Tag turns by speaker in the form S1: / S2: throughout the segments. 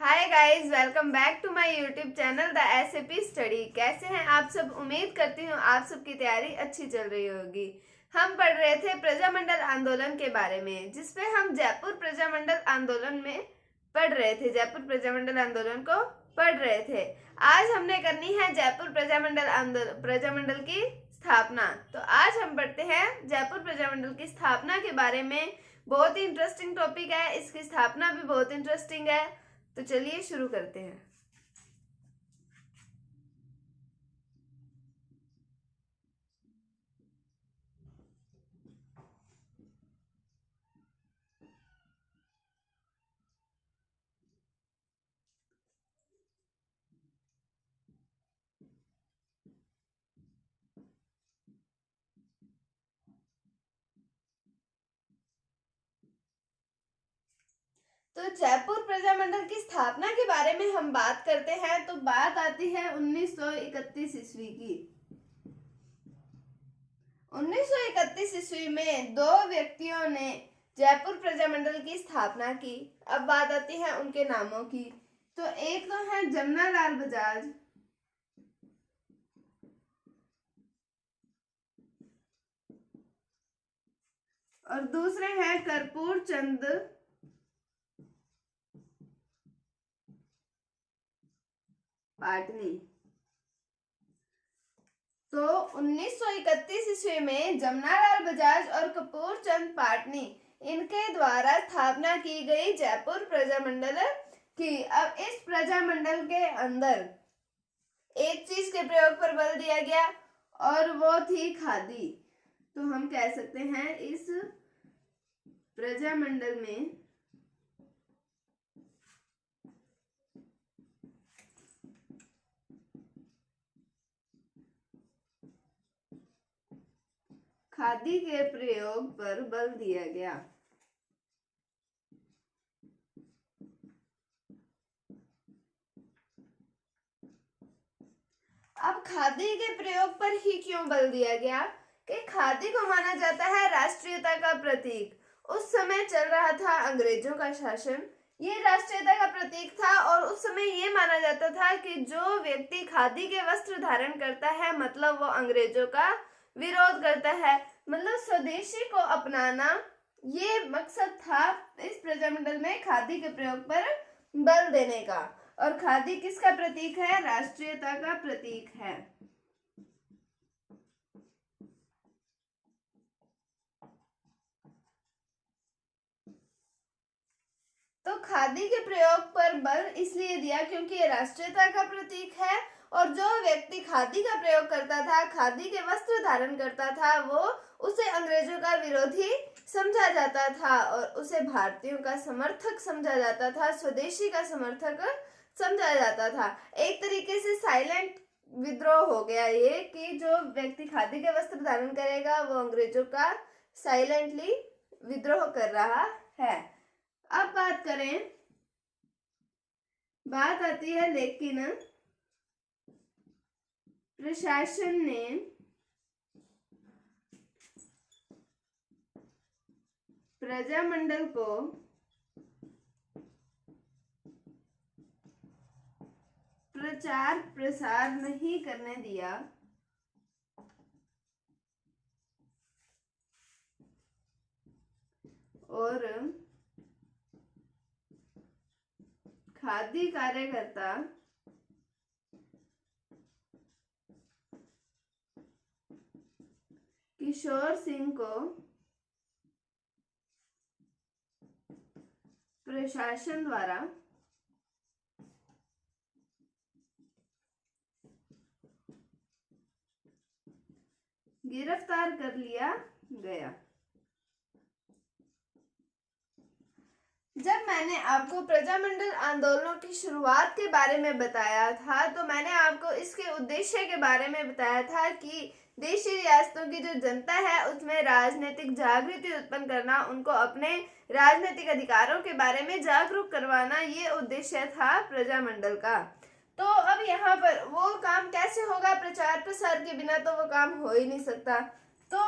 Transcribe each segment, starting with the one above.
S1: Hi guys, welcome back to my YouTube channel the SAP study. कैसे हैं आप सब? उम्मीद करती हूँ आप सबकी तैयारी अच्छी चल रही होगी। हम पढ़ रहे थे प्रजामंडल आंदोलन के बारे में, जिसपे हम जयपुर प्रजामंडल आंदोलन में पढ़ रहे थे। जयपुर प्रजामंडल आंदोलन को पढ़ रहे थे। आज हमने करनी है जयपुर प्रजामंडल की स्थापना। तो आज हम पढ़ते हैं जयपुर प्रजामंडल की स्थापना के बारे में। बहुत ही इंटरेस्टिंग टॉपिक है, इसकी स्थापना भी बहुत इंटरेस्टिंग है। तो चलिए शुरू करते हैं। तो जयपुर प्रजामंडल की स्थापना के बारे में हम बात करते हैं तो बात आती है 1931 ईस्वी की। 1931 ईस्वी में दो व्यक्तियों ने जयपुर प्रजामंडल की स्थापना की। अब बात आती है उनके नामों की। तो एक तो है जमनालाल बजाज, और दूसरे हैं कर्पूर चंद पाटनी। तो 1931 ईस्वी में जमनालाल बजाज और कर्पूर चंद पाटनी, इनके द्वारा स्थापना की गई जयपुर प्रजामंडल की। अब इस प्रजामंडल के अंदर एक चीज के प्रयोग पर बल दिया गया और वो थी खादी। तो हम कह सकते हैं इस प्रजामंडल में खादी के प्रयोग पर बल दिया गया। अब खादी के प्रयोग पर ही क्यों बल दिया गया? कि खादी को माना जाता है राष्ट्रीयता का प्रतीक। उस समय चल रहा था अंग्रेजों का शासन, ये राष्ट्रीयता का प्रतीक था। और उस समय ये माना जाता था कि जो व्यक्ति खादी के वस्त्र धारण करता है, मतलब वो अंग्रेजों का विरोध करता है, मतलब स्वदेशी को अपनाना, ये मकसद था इस प्रजामंडल में खादी के प्रयोग पर बल देने का। और खादी किसका प्रतीक है? राष्ट्रीयता का प्रतीक है। तो खादी के प्रयोग पर बल इसलिए दिया क्योंकि ये राष्ट्रीयता का प्रतीक है। और जो व्यक्ति खादी का प्रयोग करता था, खादी के वस्त्र धारण करता था, वो उसे अंग्रेजों का विरोधी समझा जाता था और उसे भारतीयों का समर्थक समझा जाता था, स्वदेशी का समर्थक समझा जाता था। एक तरीके से साइलेंट विद्रोह हो गया ये, कि जो व्यक्ति खादी के वस्त्र धारण करेगा वो अंग्रेजों का साइलेंटली विद्रोह कर रहा है। अब बात आती है लेकिन प्रशासन ने प्रजामंडल को प्रचार प्रसार नहीं करने दिया। और खादी कार्यकर्ता किशोर सिंह को प्रशासन द्वारा गिरफ्तार कर लिया गया। जब मैंने आपको प्रजामंडल आंदोलनों की शुरुआत के बारे में बताया था, तो मैंने आपको इसके उद्देश्य के बारे में बताया था कि देशी रियासतों की जो जनता है उसमें राजनीतिक जागृति उत्पन्न करना, उनको अपने राजनीतिक अधिकारों के बारे में जागरूक करवाना, ये उद्देश्य था प्रजामंडल का। तो अब यहाँ पर वो काम कैसे होगा? प्रचार प्रसार के बिना तो वो काम हो ही नहीं सकता। तो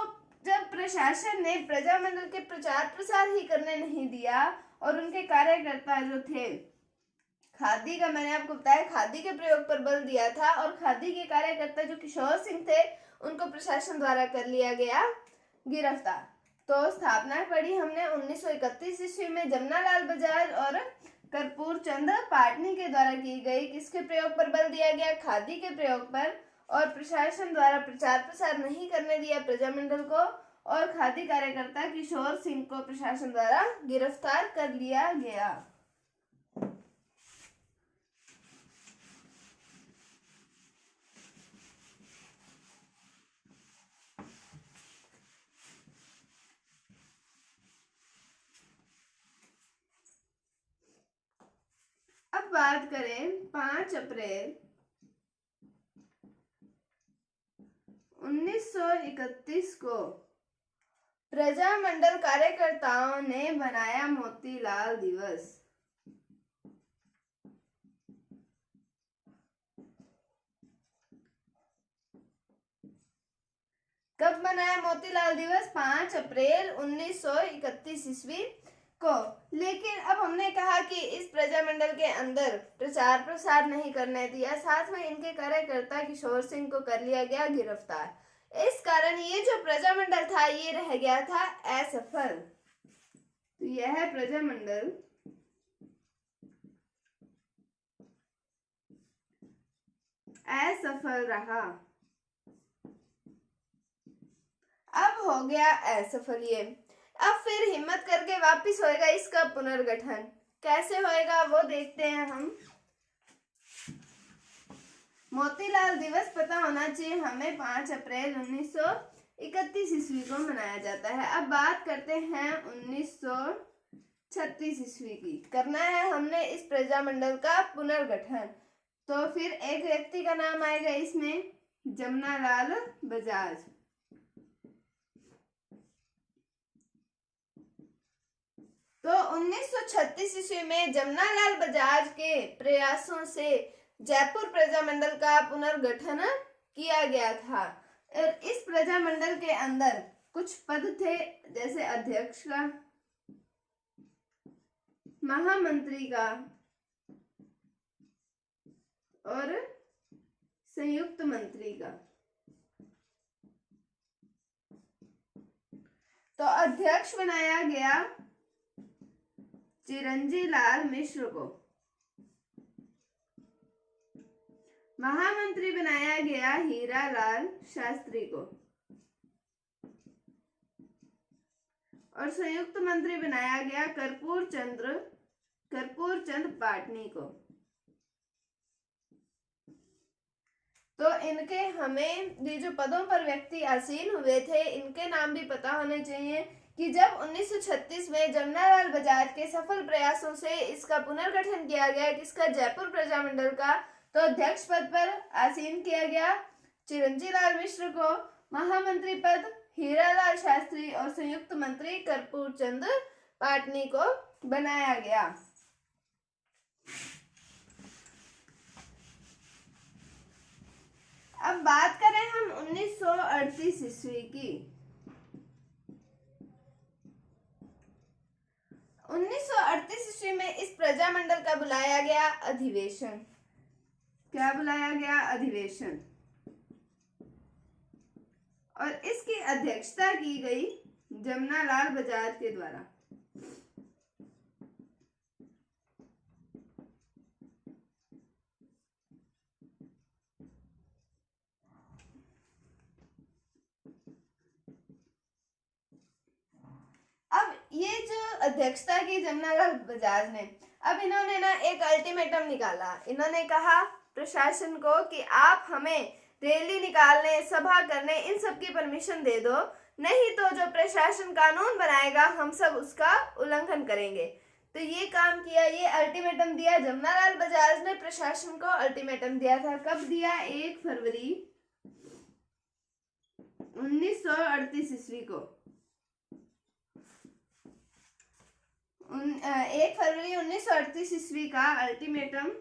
S1: जब प्रशासन ने प्रजामंडल के प्रचार प्रसार ही करने नहीं दिया और उनके कार्यकर्ता जो थे खादी का मैंने आपको बताया, खादी के प्रयोग पर बल दिया था और खादी के कार्यकर्ता जो किशोर सिंह थे उनको प्रशासन द्वारा कर लिया गया गिरफ्तार। तो स्थापना पढ़ी हमने 1931 ईस्वी में जमनालाल बजाज और कर्पूर चंद पाटनी के द्वारा की गई। किसके प्रयोग पर बल दिया गया? खादी के प्रयोग पर। और प्रशासन द्वारा प्रचार प्रसार नहीं करने दिया प्रजामंडल को, और खादी कार्यकर्ता किशोर सिंह को प्रशासन द्वारा गिरफ्तार कर लिया गया। अब बात करें 5 अप्रैल 1931 को प्रजामंडल कार्यकर्ताओं ने बनाया मोतीलाल दिवस। कब बनाया मोतीलाल दिवस? 5 अप्रैल 1931 ईस्वी को। लेकिन अब हमने कहा कि इस प्रजामंडल के अंदर प्रचार प्रसार नहीं करने दिया, साथ में इनके कार्यकर्ता किशोर सिंह को कर लिया गया गिरफ्तार। इस कारण ये जो प्रजामंडल था ये रह गया था असफल। तो यह प्रजामंडल असफल रहा। अब हो गया असफल ये। अब फिर हिम्मत करके वापस होएगा इसका पुनर्गठन। कैसे होएगा वो देखते हैं हम। मोतीलाल दिवस पता होना चाहिए हमें, 5 अप्रैल 1931 ईस्वी को मनाया जाता है। अब बात करते हैं 1936 ईस्वी की। करना है हमने इस प्रजामंडल का पुनर्गठन। तो फिर एक व्यक्ति का नाम आएगा इसमें, जमनालाल बजाज। तो 1936 ईस्वी में जमनालाल बजाज के प्रयासों से जयपुर प्रजामंडल का पुनर्गठन किया गया था। और इस प्रजामंडल के अंदर कुछ पद थे, जैसे अध्यक्ष का, महामंत्री का और संयुक्त मंत्री का। तो अध्यक्ष बनाया गया चिरंजी लाल मिश्र को, महामंत्री बनाया गया हीरालाल शास्त्री को, और संयुक्त मंत्री बनाया गया कर्पूर चंद पाटनी को। तो इनके हमें ये जो पदों पर व्यक्ति आसीन हुए थे इनके नाम भी पता होने चाहिए कि जब 1936 में जमनालाल बजाज के सफल प्रयासों से इसका पुनर्गठन किया गया, किसका? जयपुर प्रजामंडल का। तो अध्यक्ष पद पर आसीन किया गया चिरंजी लाल मिश्र को, महामंत्री पद हीरालाल शास्त्री और संयुक्त मंत्री कर्पूर चंद पाटनी को बनाया गया। अब बात करें हम 1938 ईस्वी की। 1938 ईस्वी में इस प्रजामंडल का बुलाया गया अधिवेशन। क्या बुलाया गया? अधिवेशन। और इसकी अध्यक्षता की गई जमनालाल बजाज के द्वारा। अब ये जो अध्यक्षता की जमनालाल बजाज ने, अब इन्होंने ना एक अल्टीमेटम निकाला। इन्होंने कहा प्रशासन को कि आप हमें रैली निकालने, सभा करने, इन सब की परमिशन दे दो, नहीं तो जो प्रशासन कानून बनाएगा हम सब उसका उल्लंघन करेंगे। तो ये काम किया, ये अल्टीमेटम दिया जमनालाल बजाज ने प्रशासन को। अल्टीमेटम दिया था, कब दिया? 1 फरवरी 1938 ईस्वी को। 1 फरवरी 1938 ईस्वी का अल्टीमेटम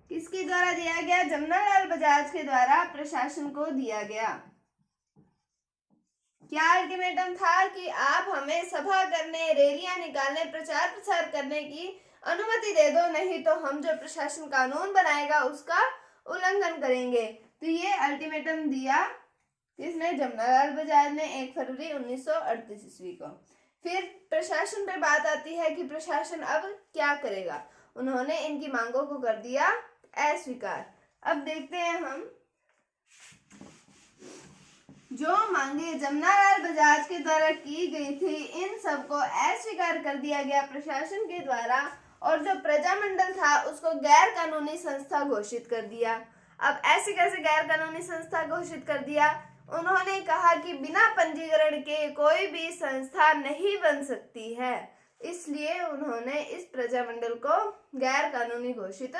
S1: किसके द्वारा दिया गया? जमनालाल बजाज के द्वारा प्रशासन को दिया गया। क्या अल्टीमेटम था कि आप हमें सभा करने, रैलियां निकालने, प्रचार प्रसार करने की अनुमति दे दो, नहीं तो हम जो प्रशासन कानून बनाएगा उसका उल्लंघन करेंगे। तो ये अल्टीमेटम दिया किसने? जमनालाल बजाज ने 1 फरवरी 1938 ईस्वी को। फिर प्रशासन पे बात आती है कि प्रशासन अब क्या करेगा। उन्होंने इनकी मांगों को कर दिया अस्वीकार। अब देखते हैं हम जो मांगे जमनालाल बजाज के द्वारा की गई थी, इन सबको अस्वीकार कर दिया गया प्रशासन के द्वारा, और जो प्रजामंडल था उसको गैर कानूनी संस्था घोषित कर दिया। अब ऐसे कैसे गैर कानूनी संस्था घोषित कर दिया? उन्होंने कहा कि बिना पंजीकरण के कोई भी संस्था नहीं बन सकती है, इसलिए उन्होंने इस प्रजामंडल को गैर कानूनी घोषित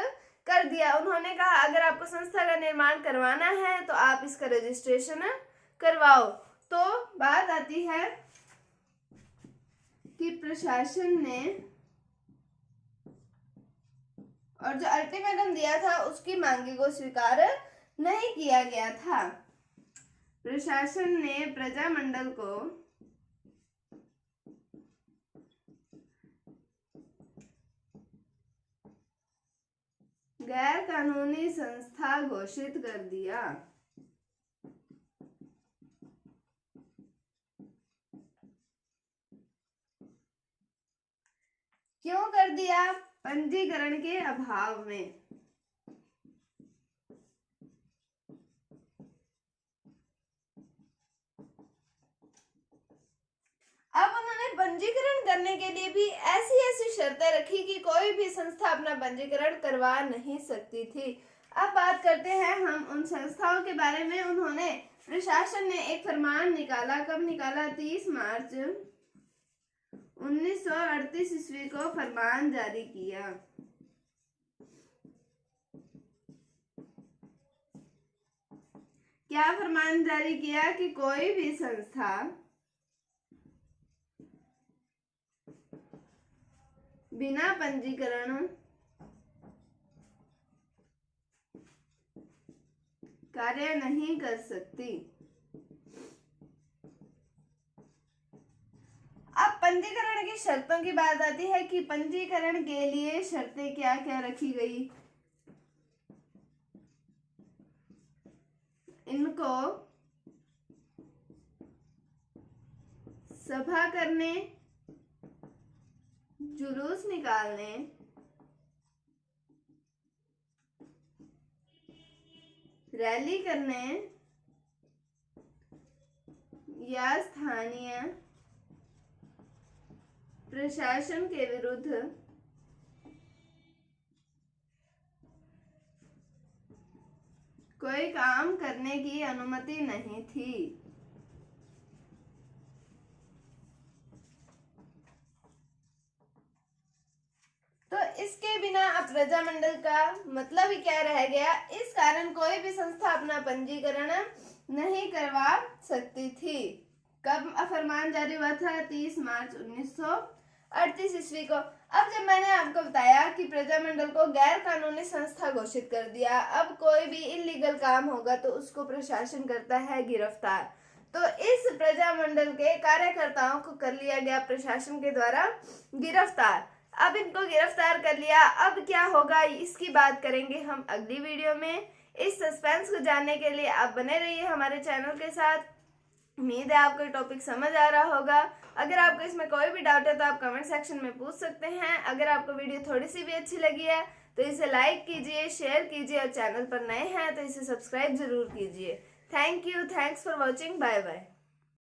S1: कर दिया। उन्होंने कहा अगर आपको संस्था का निर्माण करवाना है तो आप इसका रजिस्ट्रेशन करवाओ। तो बात आती है कि प्रशासन ने और जो अल्टीमेटम दिया था उसकी मांगे को स्वीकार नहीं किया गया था। प्रशासन ने प्रजामंडल को गैर कानूनी संस्था घोषित कर दिया। क्यों कर दिया? पंजीकरण के अभाव में। अब उन्होंने पंजीकरण करने के लिए भी ऐसी शर्तें रखी कि कोई भी संस्था अपना पंजीकरण करवा नहीं सकती थी। अब बात करते हैं हम उन संस्थाओं के बारे में। उन्होंने प्रशासन ने एक फरमान निकाला। कब निकाला? 30 मार्च 1938 ईस्वी को फरमान जारी किया। क्या फरमान जारी किया? कि कोई भी संस्था बिना पंजीकरण कार्य नहीं कर सकती। अब पंजीकरण की शर्तों की बात आती है कि पंजीकरण के लिए शर्तें क्या क्या रखी गई। इनको सभा करने, जुलूस निकालने, रैली करने या स्थानीय प्रशासन के विरुद्ध कोई काम करने की अनुमति नहीं थी। तो इसके बिना अब प्रजामंडल का मतलब ही क्या रह गया? इस कारण कोई भी संस्था अपना पंजीकरण नहीं करवा सकती थी। कब फरमान जारी हुआ था? 30 मार्च 1938 ईस्वी को। अब जब मैंने आपको बताया कि प्रजामंडल को गैर कानूनी संस्था घोषित कर दिया, अब कोई भी इलीगल काम होगा तो उसको प्रशासन करता है गिरफ्तार। तो इस प्रजामंडल के कार्यकर्ताओं को कर लिया गया प्रशासन के द्वारा गिरफ्तार। अब इनको गिरफ्तार कर लिया, अब क्या होगा इसकी बात करेंगे हम अगली वीडियो में। इस सस्पेंस को जानने के लिए आप बने रहिए हमारे चैनल के साथ। उम्मीद है आपको टॉपिक समझ आ रहा होगा। अगर आपको इसमें कोई भी डाउट है तो आप कमेंट सेक्शन में पूछ सकते हैं। अगर आपको वीडियो थोड़ी सी भी अच्छी लगी है तो इसे लाइक कीजिए, शेयर कीजिए, और चैनल पर नए हैं तो इसे सब्सक्राइब जरूर कीजिए। Thank you, thanks for watching, bye bye.